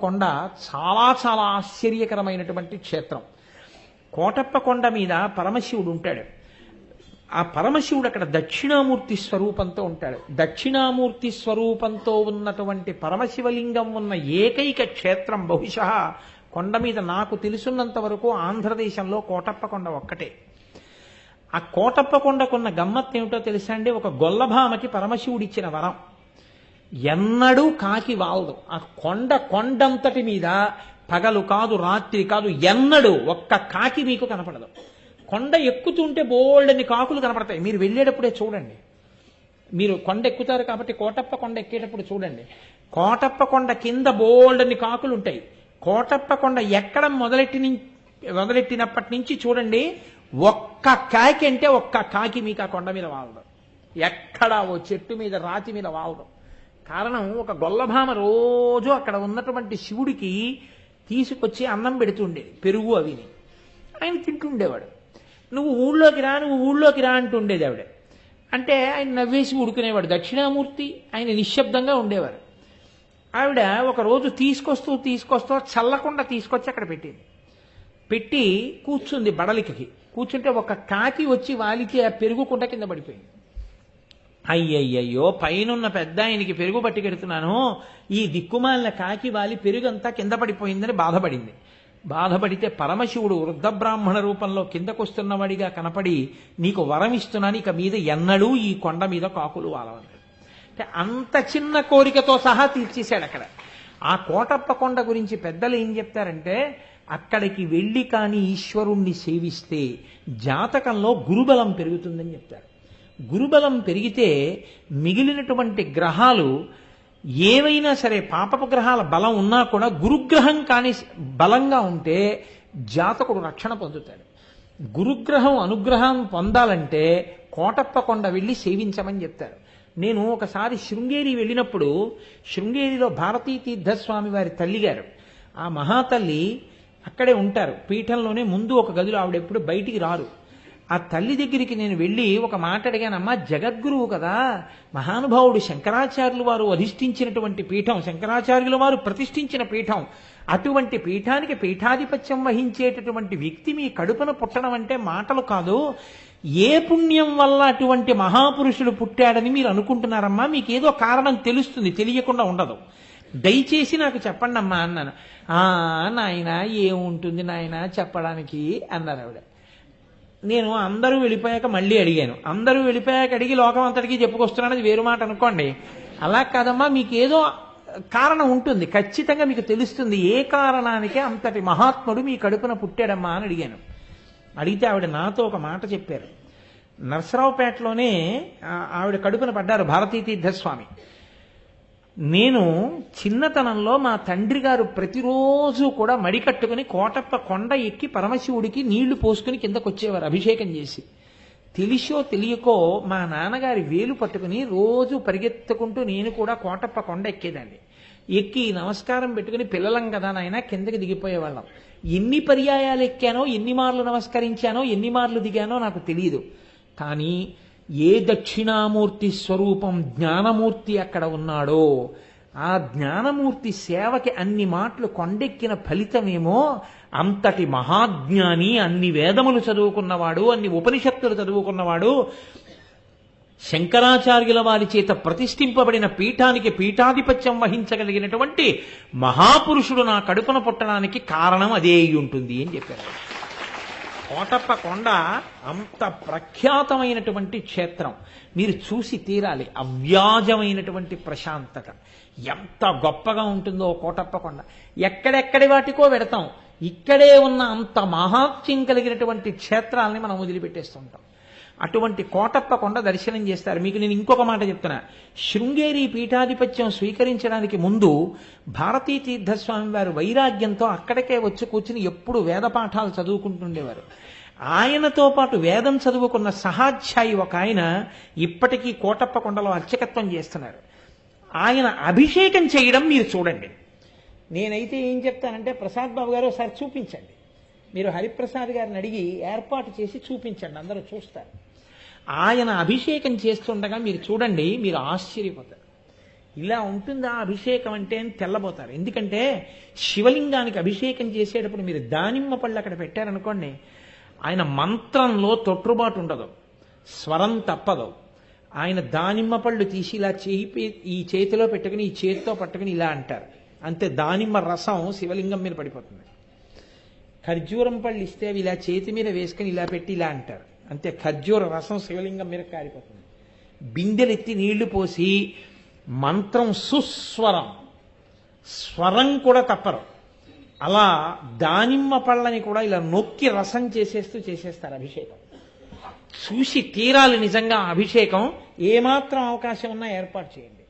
కొండ చాలా చాలా ఆశ్చర్యకరమైనటువంటి క్షేత్రం. కోటప్ప కొండ మీద పరమశివుడు ఉంటాడు. ఆ పరమశివుడు అక్కడ దక్షిణామూర్తి స్వరూపంతో ఉంటాడు. దక్షిణామూర్తి స్వరూపంతో ఉన్నటువంటి పరమశివలింగం ఉన్న ఏకైక క్షేత్రం బహుశా కొండ మీద నాకు తెలుసున్నంత వరకు ఆంధ్రదేశంలో కోటప్ప కొండ ఒక్కటే. ఆ కోటప్ప కొండకున్న గమ్మత్తు ఏమిటో తెలుసా అండి? ఒక గొల్లభామకి పరమశివుడిచ్చిన వరం, ఎన్నడూ కాకి వాలదు. ఆ కొండంతటి మీద పగలు కాదు రాత్రి కాదు ఎన్నడూ ఒక్క కాకి మీకు కనపడదు. కొండ ఎక్కుతుంటే బోల్డని కాకులు కనపడతాయి. మీరు వెళ్ళేటప్పుడే చూడండి. మీరు కొండ ఎక్కుతారు కాబట్టి కోటప్ప కొండ ఎక్కేటప్పుడు చూడండి. కోటప్ప కొండ కింద బోల్డని కాకులు ఉంటాయి. కోటప్ప కొండ ఎక్కడం మొదలెట్టినప్పటి నుంచి చూడండి, ఒక్క కాకి అంటే ఒక్క కాకి మీకు ఆ కొండ మీద వాలదు. ఎక్కడా ఓ చెట్టు మీద రాతి మీద వాలదు. కారణం, ఒక గొల్లభామ రోజు అక్కడ ఉన్నటువంటి శివుడికి తీసుకొచ్చి అన్నం పెడుతుండేది, పెరుగు అవిని. ఆయన తింటుండేవాడు. నువ్వు ఊళ్ళోకి రా అంటుండేది ఆవిడ. అంటే ఆయన నవ్వేసి ఊడుకునేవాడు. దక్షిణామూర్తి ఆయన నిశ్శబ్దంగా ఉండేవారు. ఆవిడ ఒకరోజు తీసుకొస్తూ చల్లకుండా తీసుకొచ్చి అక్కడ పెట్టింది. పెట్టి కూర్చుంది బడలికి. కూర్చుంటే ఒక కాకి వచ్చి వాలితే ఆ పెరుగు కుంట కింద పడిపోయింది. అయ్యయ్యో, పైనున్న పెద్ద ఆయనకి పెరుగు పట్టుకెడుతున్నాను, ఈ దిక్కుమాలిన కాకి వాలి పెరుగంతా కింద పడిపోయిందని బాధపడింది. బాధపడితే పరమశివుడు వృద్ధ బ్రాహ్మణ రూపంలో కిందకొస్తున్నవాడిగా కనపడి, నీకు వరం ఇస్తున్నాను, ఇక మీద ఎన్నడూ ఈ కొండ మీద కాకులు వాలవన్నాడు. అంటే అంత చిన్న కోరికతో సహా తీర్చేశాడు అక్కడ. ఆ కోటప్ప కొండ గురించి పెద్దలు ఏం చెప్తారంటే, అక్కడికి వెళ్ళి కానీ ఈశ్వరుణ్ణి సేవిస్తే జాతకంలో గురుబలం పెరుగుతుందని చెప్తారు. గురుబలం పెరిగితే మిగిలినటువంటి గ్రహాలు ఏవైనా సరే, పాపపు గ్రహాల బలం ఉన్నా కూడా గురుగ్రహం కానీ బలంగా ఉంటే జాతకుడు రక్షణ పొందుతాడు. గురుగ్రహం అనుగ్రహం పొందాలంటే కోటప్ప కొండ వెళ్ళి సేవించమని చెప్తారు. నేను ఒకసారి శృంగేరి వెళ్ళినప్పుడు, శృంగేరిలో భారతీ తీర్థస్వామి వారి తల్లిగారు, ఆ మహాతల్లి అక్కడే ఉంటారు. పీఠంలోనే ముందు ఒక గదిలో, ఆవిడెప్పుడు బయటికి రారు. ఆ తల్లి దగ్గరికి నేను వెళ్ళి ఒక మాట అడిగానమ్మా, జగద్గురువు కదా, మహానుభావుడు శంకరాచార్యులు వారు అధిష్ఠించినటువంటి పీఠం, శంకరాచార్యుల వారు ప్రతిష్ఠించిన పీఠం, అటువంటి పీఠానికి పీఠాధిపత్యం వహించేటటువంటి వ్యక్తి మీ కడుపున పుట్టడం అంటే మాటలు కాదు. ఏ పుణ్యం వల్ల అటువంటి మహాపురుషుడు పుట్టాడని మీరు అనుకుంటున్నారమ్మా? మీకేదో కారణం తెలుస్తుంది, తెలియకుండా ఉండదు. దయచేసి నాకు చెప్పండి అమ్మా అన్నాను. నాయన ఏముంటుంది నాయన చెప్పడానికి అన్నారు ఆవిడ. నేను అందరూ వెళ్ళిపోయాక మళ్ళీ అడిగాను. అందరూ వెళ్ళిపోయాక అడిగి లోకం అంతటికీ చెప్పుకొస్తున్నాను, అది వేరు మాట అనుకోండి. అలా కాదమ్మా, మీకేదో కారణం ఉంటుంది, ఖచ్చితంగా మీకు తెలుస్తుంది, ఏ కారణానికే అంతటి మహాత్ముడు మీ కడుపున పుట్టాడమ్మా అని అడిగాను. అడిగితే ఆవిడ నాతో ఒక మాట చెప్పారు. నరసరావుపేటలోనే ఆవిడ కడుపున పడ్డారు భారతీ తీర్థస్వామి. నేను చిన్నతనంలో మా తండ్రి గారు ప్రతిరోజు కూడా మడి కట్టుకుని కోటప్ప కొండ ఎక్కి పరమశివుడికి నీళ్లు పోసుకుని కిందకు వచ్చేవారు అభిషేకం చేసి. తెలిసో తెలియకో మా నాన్నగారి వేలు పట్టుకుని రోజు పరిగెత్తుకుంటూ నేను కూడా కోటప్ప కొండ ఎక్కేదాన్ని. ఎక్కి నమస్కారం పెట్టుకుని, పిల్లలం కదా నాయన, కిందకి దిగిపోయేవాళ్ళం. ఎన్ని పర్యాయాలు ఎక్కానో, ఎన్ని మార్లు నమస్కరించానో, ఎన్ని మార్లు దిగానో నాకు తెలియదు. కానీ ఏ దక్షిణామూర్తి స్వరూపం జ్ఞానమూర్తి అక్కడ ఉన్నాడో, ఆ జ్ఞానమూర్తి సేవకి అన్ని మాటలు కొండెక్కిన ఫలితమేమో, అంతటి మహాజ్ఞాని, అన్ని వేదములు చదువుకున్నవాడు, అన్ని ఉపనిషత్తులు చదువుకున్నవాడు, శంకరాచార్యుల వారి చేత ప్రతిష్ఠింపబడిన పీఠానికి పీఠాధిపత్యం వహించగలిగినటువంటి మహాపురుషుడు నా కడుపున పుట్టడానికి కారణం అదే అయి ఉంటుంది అని చెప్పారు. కోటప్ప కొండ అంత ప్రఖ్యాతమైనటువంటి క్షేత్రం, మీరు చూసి తీరాలి. అవ్యాజమైనటువంటి ప్రశాంతత ఎంత గొప్పగా ఉంటుందో కోటప్ప కొండ. ఎక్కడెక్కడి వాటికో వెడతాం, ఇక్కడే ఉన్న అంత మహాత్మ్యం కలిగినటువంటి క్షేత్రాలని మనం వదిలిపెట్టేస్తుంటాం. అటువంటి కోటప్ప కొండ దర్శనం చేస్తారు. మీకు నేను ఇంకొక మాట చెప్తున్నా. శృంగేరి పీఠాధిపత్యం స్వీకరించడానికి ముందు భారతీ తీర్థస్వామి వారు వైరాగ్యంతో అక్కడికే వచ్చి కూర్చుని ఎప్పుడు వేద పాఠాలు చదువుకుంటుండేవారు. ఆయనతో పాటు వేదం చదువుకున్న సహాధ్యాయి ఒక ఆయన ఇప్పటికీ కోటప్ప కొండలో అర్చకత్వం చేస్తున్నారు. ఆయన అభిషేకం చేయడం మీరు చూడండి. నేనైతే ఏం చెప్తానంటే, ప్రసాద్ బాబు గారు ఒకసారి చూపించండి, మీరు హరిప్రసాద్ గారిని అడిగి ఏర్పాటు చేసి చూపించండి, అందరూ చూస్తారు. ఆయన అభిషేకం చేస్తుండగా మీరు చూడండి, మీరు ఆశ్చర్యపోతారు. ఇలా ఉంటుందా అభిషేకం అంటే అని తెల్లబోతారు. ఎందుకంటే శివలింగానికి అభిషేకం చేసేటప్పుడు మీరు దానిమ్మ పళ్ళు అక్కడ పెట్టారనుకోండి, ఆయన మంత్రంలో తొట్టుబాటు ఉండదు, స్వరం తప్పదు. ఆయన దానిమ్మ పళ్ళు తీసి ఇలా ఈ చేతిలో పెట్టుకుని ఈ చేతితో పట్టుకుని ఇలా అంటారు, అంతే. దానిమ్మ రసం శివలింగం మీద పడిపోతుంది. ఖర్జూరం పళ్ళు ఇస్తే అవి ఇలా చేతి మీద వేసుకుని ఇలా పెట్టి ఇలా అంటారు, అంతే. ఖర్జూర రసం శివలింగం మీద కారిపోతుంది. బిందెలెత్తి నీళ్లు పోసి మంత్రం సుస్వరం, స్వరం కూడా తప్పరు. అలా దానిమ్మ పళ్ళని కూడా ఇలా నొక్కి రసం చేసేస్తారు అభిషేకం. చూసి తీరాలి నిజంగా అభిషేకం. ఏమాత్రం అవకాశం ఉన్నా ఏర్పాటు చేయండి.